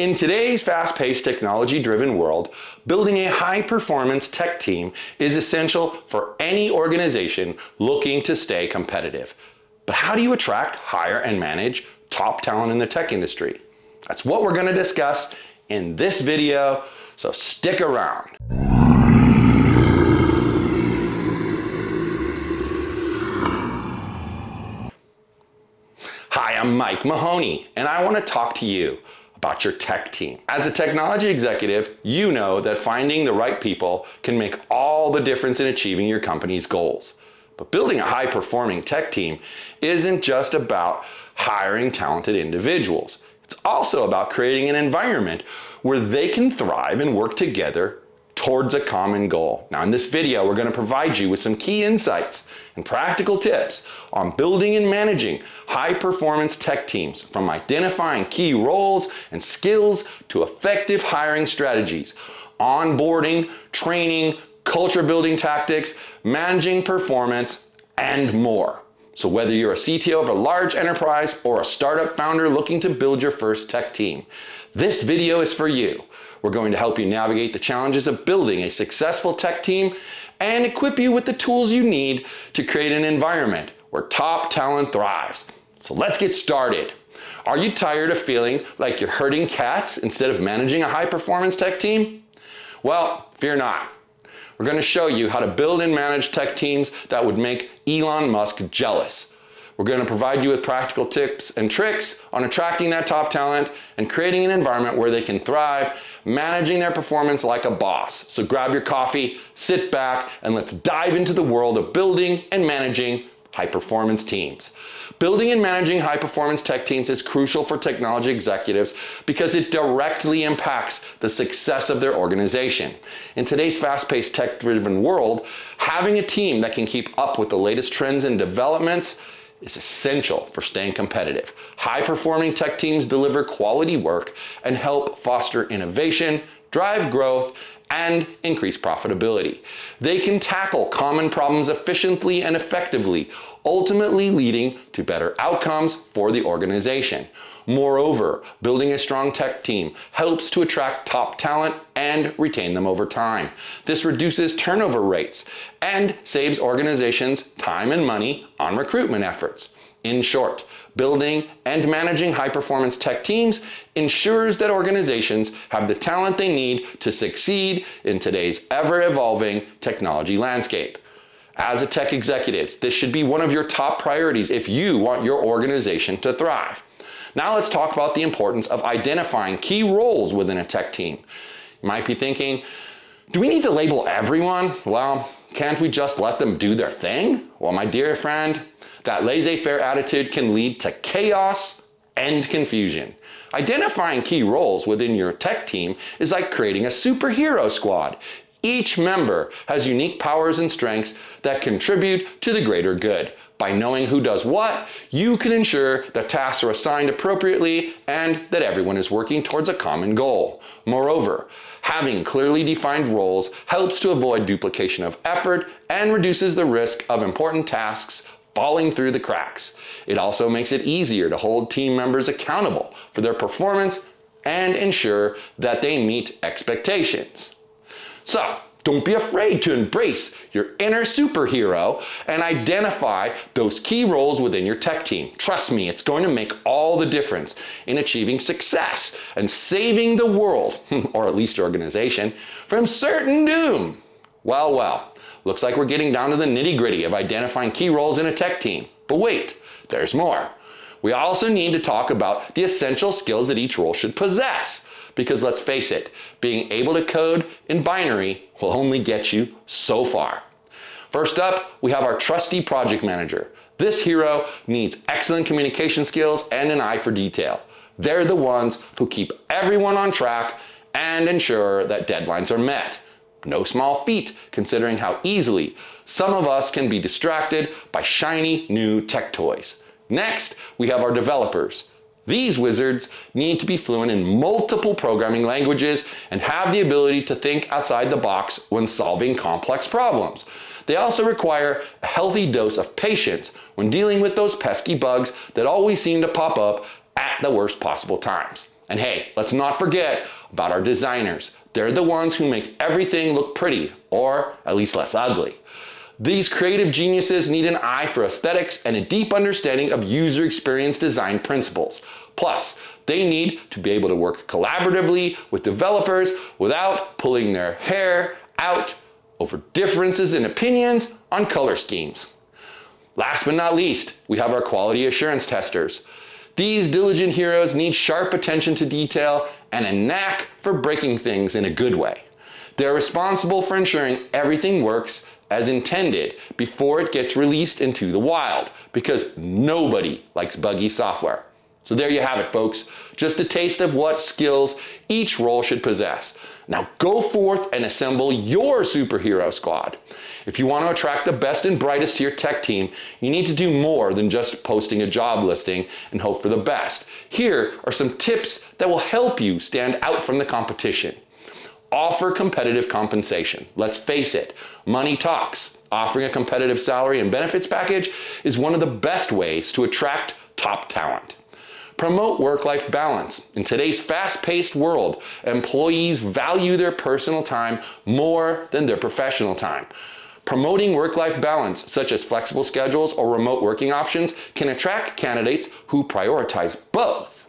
In today's fast-paced, technology-driven world, building a high-performance tech team is essential for any organization looking to stay competitive. But how do you attract, hire, and manage top talent in the tech industry? That's what we're going to discuss in this video, so stick around. Hi, I'm Mike Mahony, and I want to talk to you about your tech team. As a technology executive, you know that finding the right people can make all the difference in achieving your company's goals. But building a high-performing tech team isn't just about hiring talented individuals. It's also about creating an environment where they can thrive and work together towards a common goal. Now, in this video, we're going to provide you with some key insights and practical tips on building and managing high-performance tech teams, from identifying key roles and skills to effective hiring strategies, onboarding, training, culture-building tactics, managing performance, and more. So whether you're a CTO of a large enterprise or a startup founder looking to build your first tech team, this video is for you. We're going to help you navigate the challenges of building a successful tech team and equip you with the tools you need to create an environment where top talent thrives. So let's get started. Are you tired of feeling like you're herding cats instead of managing a high-performance tech team? Well, fear not. We're going to show you how to build and manage tech teams that would make Elon Musk jealous. We're going to provide you with practical tips and tricks on attracting that top talent and creating an environment where they can thrive, managing their performance like a boss. So grab your coffee, sit back, and let's dive into the world of building and managing high-performance teams. Building and managing high-performance tech teams is crucial for technology executives because it directly impacts the success of their organization. In today's fast-paced, tech-driven world, having a team that can keep up with the latest trends and developments is essential for staying competitive. High-performing tech teams deliver quality work and help foster innovation, drive growth, and increase profitability. They can tackle common problems efficiently and effectively, ultimately leading to better outcomes for the organization. Moreover, building a strong tech team helps to attract top talent and retain them over time. This reduces turnover rates and saves organizations time and money on recruitment efforts. In short, building and managing high-performance tech teams ensures that organizations have the talent they need to succeed in today's ever-evolving technology landscape. As a tech executive, this should be one of your top priorities if you want your organization to thrive. Now let's talk about the importance of identifying key roles within a tech team. You might be thinking, do we need to label everyone? Well, can't we just let them do their thing? Well, my dear friend, that laissez-faire attitude can lead to chaos and confusion. Identifying key roles within your tech team is like creating a superhero squad. Each member has unique powers and strengths that contribute to the greater good. By knowing who does what, you can ensure that tasks are assigned appropriately and that everyone is working towards a common goal. Moreover, having clearly defined roles helps to avoid duplication of effort and reduces the risk of important tasks falling through the cracks. It also makes it easier to hold team members accountable for their performance and ensure that they meet expectations. So, don't be afraid to embrace your inner superhero and identify those key roles within your tech team. Trust me, it's going to make all the difference in achieving success and saving the world, or at least your organization, from certain doom. Well, looks like we're getting down to the nitty-gritty of identifying key roles in a tech team. But wait, there's more. We also need to talk about the essential skills that each role should possess. Because let's face it, being able to code in binary will only get you so far. First up, we have our trusty project manager. This hero needs excellent communication skills and an eye for detail. They're the ones who keep everyone on track and ensure that deadlines are met. No small feat, considering how easily some of us can be distracted by shiny new tech toys. Next, we have our developers. These wizards need to be fluent in multiple programming languages and have the ability to think outside the box when solving complex problems. They also require a healthy dose of patience when dealing with those pesky bugs that always seem to pop up at the worst possible times. And hey, let's not forget about our designers. They're the ones who make everything look pretty, or at least less ugly. These creative geniuses need an eye for aesthetics and a deep understanding of user experience design principles. Plus, they need to be able to work collaboratively with developers without pulling their hair out over differences in opinions on color schemes. Last but not least, we have our quality assurance testers. These diligent heroes need sharp attention to detail and a knack for breaking things in a good way. They're responsible for ensuring everything works as intended before it gets released into the wild, because nobody likes buggy software. So there you have it, folks. Just a taste of what skills each role should possess. Now go forth and assemble your superhero squad. If you want to attract the best and brightest to your tech team, you need to do more than just posting a job listing and hope for the best. Here are some tips that will help you stand out from the competition. Offer competitive compensation. Let's face it, money talks. Offering a competitive salary and benefits package is one of the best ways to attract top talent. Promote work-life balance. In today's fast-paced world, employees value their personal time more than their professional time. Promoting work-life balance, such as flexible schedules or remote working options, can attract candidates who prioritize both.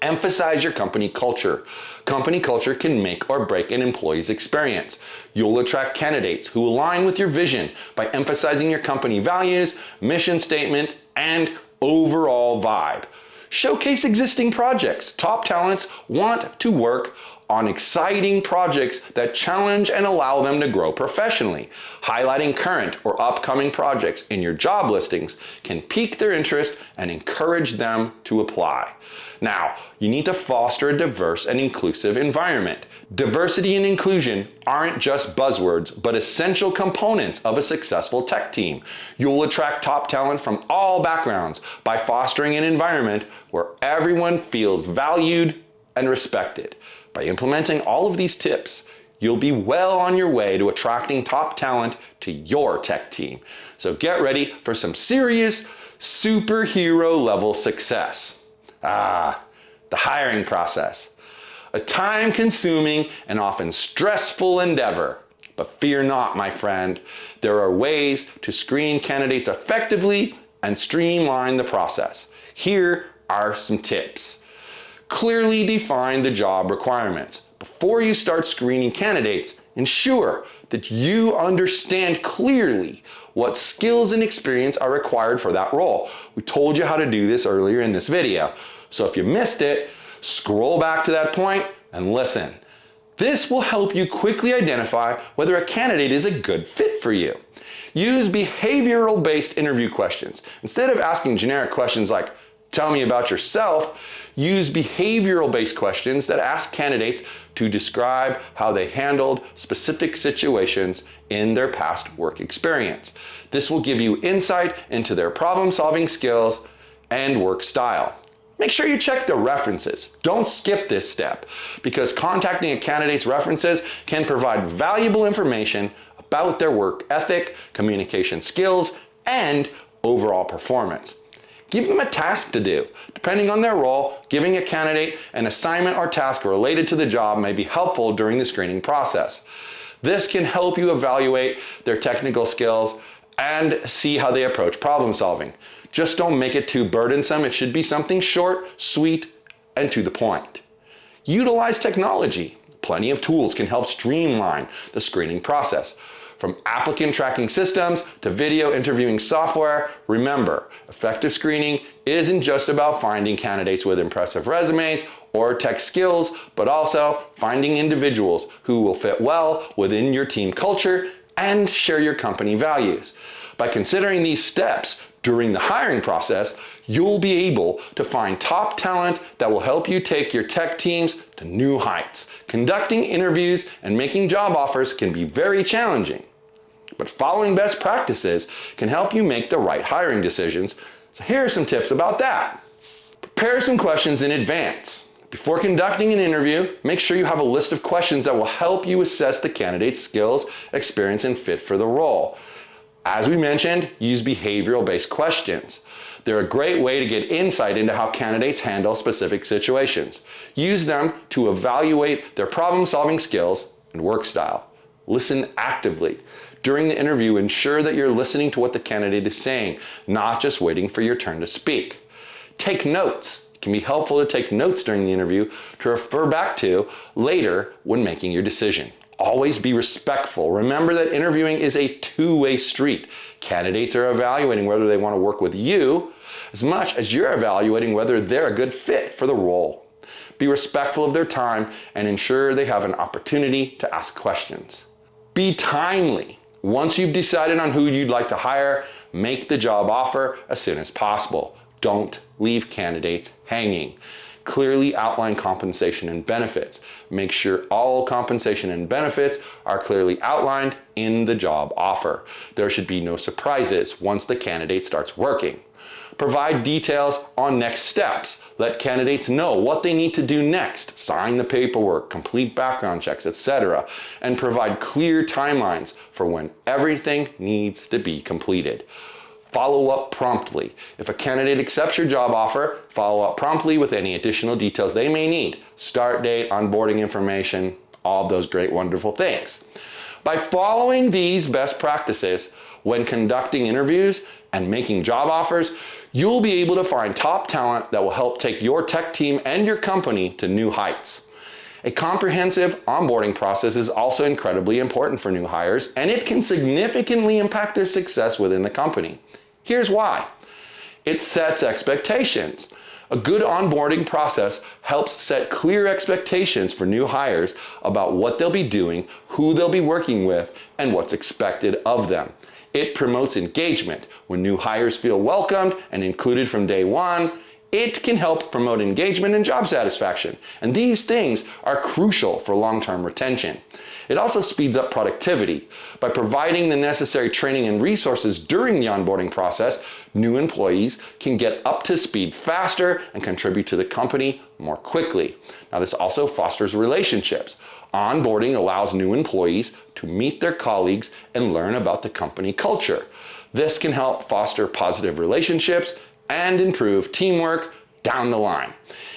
Emphasize your company culture. Company culture can make or break an employee's experience. You'll attract candidates who align with your vision by emphasizing your company values, mission statement, and overall vibe. Showcase existing projects. Top talents want to work on exciting projects that challenge and allow them to grow professionally. Highlighting current or upcoming projects in your job listings can pique their interest and encourage them to apply. Now, you need to foster a diverse and inclusive environment. Diversity and inclusion aren't just buzzwords, but essential components of a successful tech team. You'll attract top talent from all backgrounds by fostering an environment where everyone feels valued and respected. By implementing all of these tips, you'll be well on your way to attracting top talent to your tech team. So get ready for some serious superhero level success. The hiring process. A time-consuming and often stressful endeavor. But fear not, my friend. There are ways to screen candidates effectively and streamline the process. Here are some tips. Clearly define the job requirements. Before you start screening candidates, ensure that you understand clearly what skills and experience are required for that role. We told you how to do this earlier in this video. So if you missed it, scroll back to that point and listen. This will help you quickly identify whether a candidate is a good fit for you. Use behavioral-based interview questions. Instead of asking generic questions like, tell me about yourself, use behavioral-based questions that ask candidates to describe how they handled specific situations in their past work experience. This will give you insight into their problem-solving skills and work style. Make sure you check their references. Don't skip this step, because contacting a candidate's references can provide valuable information about their work ethic, communication skills, and overall performance. Give them a task to do. Depending on their role, giving a candidate an assignment or task related to the job may be helpful during the screening process. This can help you evaluate their technical skills and see how they approach problem solving. Just don't make it too burdensome. It should be something short, sweet, and to the point. Utilize technology. Plenty of tools can help streamline the screening process. From applicant tracking systems to video interviewing software, remember, effective screening isn't just about finding candidates with impressive resumes or tech skills, but also finding individuals who will fit well within your team culture and share your company values. By considering these steps during the hiring process, you'll be able to find top talent that will help you take your tech teams to new heights. Conducting interviews and making job offers can be very challenging, but following best practices can help you make the right hiring decisions. So here are some tips about that. Prepare some questions in advance. Before conducting an interview, make sure you have a list of questions that will help you assess the candidate's skills, experience, and fit for the role. As we mentioned, use behavioral-based questions. They're a great way to get insight into how candidates handle specific situations. Use them to evaluate their problem-solving skills and work style. Listen actively. During the interview, ensure that you're listening to what the candidate is saying, not just waiting for your turn to speak. Take notes. It can be helpful to take notes during the interview to refer back to later when making your decision. Always be respectful. Remember that interviewing is a two-way street. Candidates are evaluating whether they want to work with you as much as you're evaluating whether they're a good fit for the role. Be respectful of their time and ensure they have an opportunity to ask questions. Be timely. Once you've decided on who you'd like to hire, make the job offer as soon as possible. Don't leave candidates hanging. Clearly outline compensation and benefits. Make sure all compensation and benefits are clearly outlined in the job offer. There should be no surprises once the candidate starts working. Provide details on next steps. Let candidates know what they need to do next. Sign the paperwork, complete background checks, etc. And provide clear timelines for when everything needs to be completed. Follow up promptly. If a candidate accepts your job offer, follow up promptly with any additional details they may need. Start date, onboarding information, all of those great, wonderful things. By following these best practices when conducting interviews and making job offers, you'll be able to find top talent that will help take your tech team and your company to new heights. A comprehensive onboarding process is also incredibly important for new hires, and it can significantly impact their success within the company. Here's why. It sets expectations. A good onboarding process helps set clear expectations for new hires about what they'll be doing, who they'll be working with, and what's expected of them. It promotes engagement. When new hires feel welcomed and included from day one, it can help promote engagement and job satisfaction. And these things are crucial for long-term retention. It also speeds up productivity. By providing the necessary training and resources during the onboarding process, new employees can get up to speed faster and contribute to the company more quickly. Now, this also fosters relationships. Onboarding allows new employees to meet their colleagues and learn about the company culture. This can help foster positive relationships and improve teamwork down the line.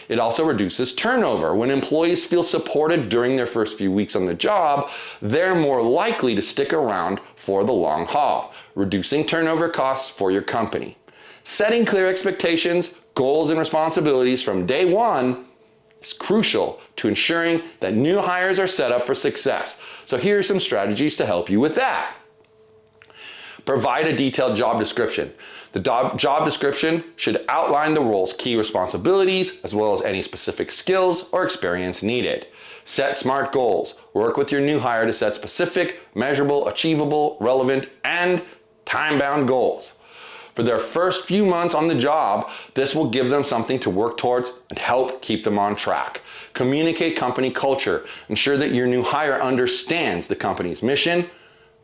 It also reduces turnover. When employees feel supported during their first few weeks on the job, they're more likely to stick around for the long haul, reducing turnover costs for your company. Setting clear expectations, goals, and responsibilities from day one is crucial to ensuring that new hires are set up for success. So here are some strategies to help you with that. Provide a detailed job description. The job description should outline the role's key responsibilities as well as any specific skills or experience needed. Set SMART goals. Work with your new hire to set specific, measurable, achievable, relevant, and time-bound goals. For their first few months on the job, this will give them something to work towards and help keep them on track. Communicate company culture. Ensure that your new hire understands the company's mission,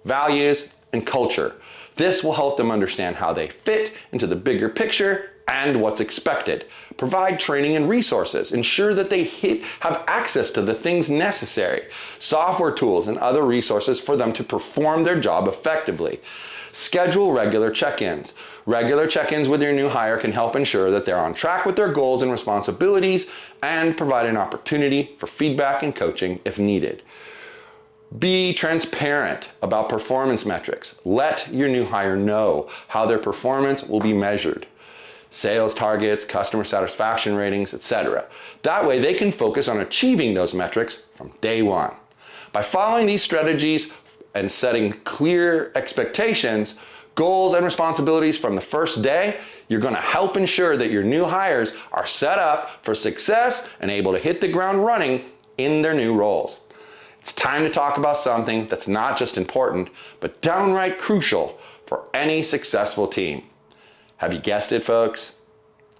values, and culture. This will help them understand how they fit into the bigger picture and what's expected. Provide training and resources. Ensure that they have access to the things necessary, software tools, and other resources for them to perform their job effectively. Schedule regular check-ins. Regular check-ins with your new hire can help ensure that they're on track with their goals and responsibilities and provide an opportunity for feedback and coaching if needed. Be transparent about performance metrics. Let your new hire know how their performance will be measured. Sales targets, customer satisfaction ratings, etc. That way they can focus on achieving those metrics from day one. By following these strategies and setting clear expectations, goals, and responsibilities from the first day, you're going to help ensure that your new hires are set up for success and able to hit the ground running in their new roles. It's time to talk about something that's not just important, but downright crucial for any successful team. Have you guessed it, folks?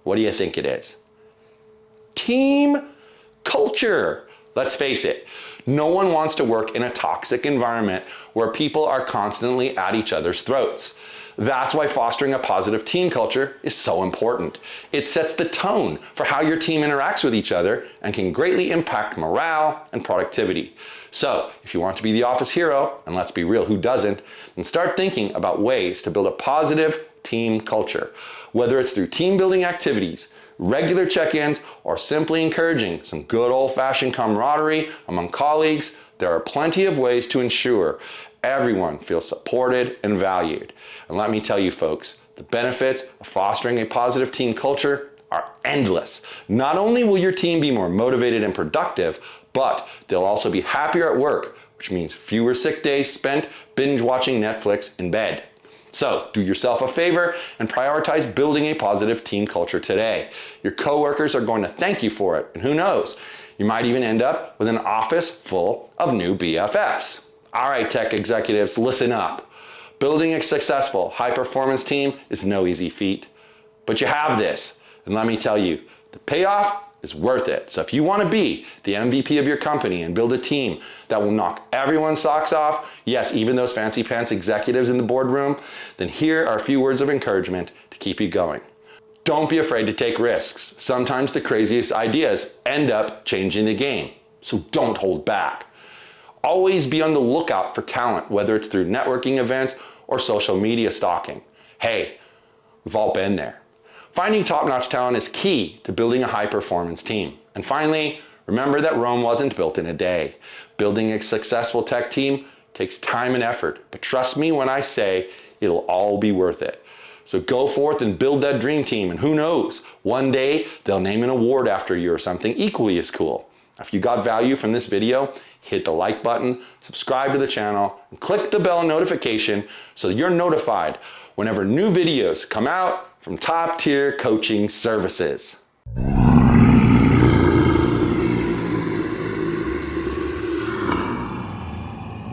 What do you think it is? Team culture. Let's face it, no one wants to work in a toxic environment where people are constantly at each other's throats. That's why fostering a positive team culture is so important. It sets the tone for how your team interacts with each other and can greatly impact morale and productivity. So, if you want to be the office hero, and let's be real, who doesn't, then start thinking about ways to build a positive team culture. Whether it's through team building activities, regular check-ins, or simply encouraging some good old-fashioned camaraderie among colleagues, there are plenty of ways to ensure everyone feels supported and valued. And let me tell you folks, the benefits of fostering a positive team culture are endless. Not only will your team be more motivated and productive, but they'll also be happier at work, which means fewer sick days spent binge watching Netflix in bed. So do yourself a favor and prioritize building a positive team culture today. Your coworkers are going to thank you for it, and who knows, you might even end up with an office full of new BFFs. All right, tech executives, listen up. Building a successful, high-performance team is no easy feat, but you have this, and let me tell you, the payoff is worth it. So if you want to be the MVP of your company and build a team that will knock everyone's socks off, yes, even those fancy pants executives in the boardroom, then here are a few words of encouragement to keep you going. Don't be afraid to take risks. Sometimes the craziest ideas end up changing the game, so don't hold back. Always be on the lookout for talent, whether it's through networking events or social media stalking. Hey, we've all been there. Finding top-notch talent is key to building a high-performance team. And finally, remember that Rome wasn't built in a day. Building a successful tech team takes time and effort, but trust me when I say it'll all be worth it. So go forth and build that dream team, and who knows, one day they'll name an award after you or something equally as cool. If you got value from this video, hit the like button, subscribe to the channel, and click the bell notification so that you're notified whenever new videos come out from top-tier coaching services.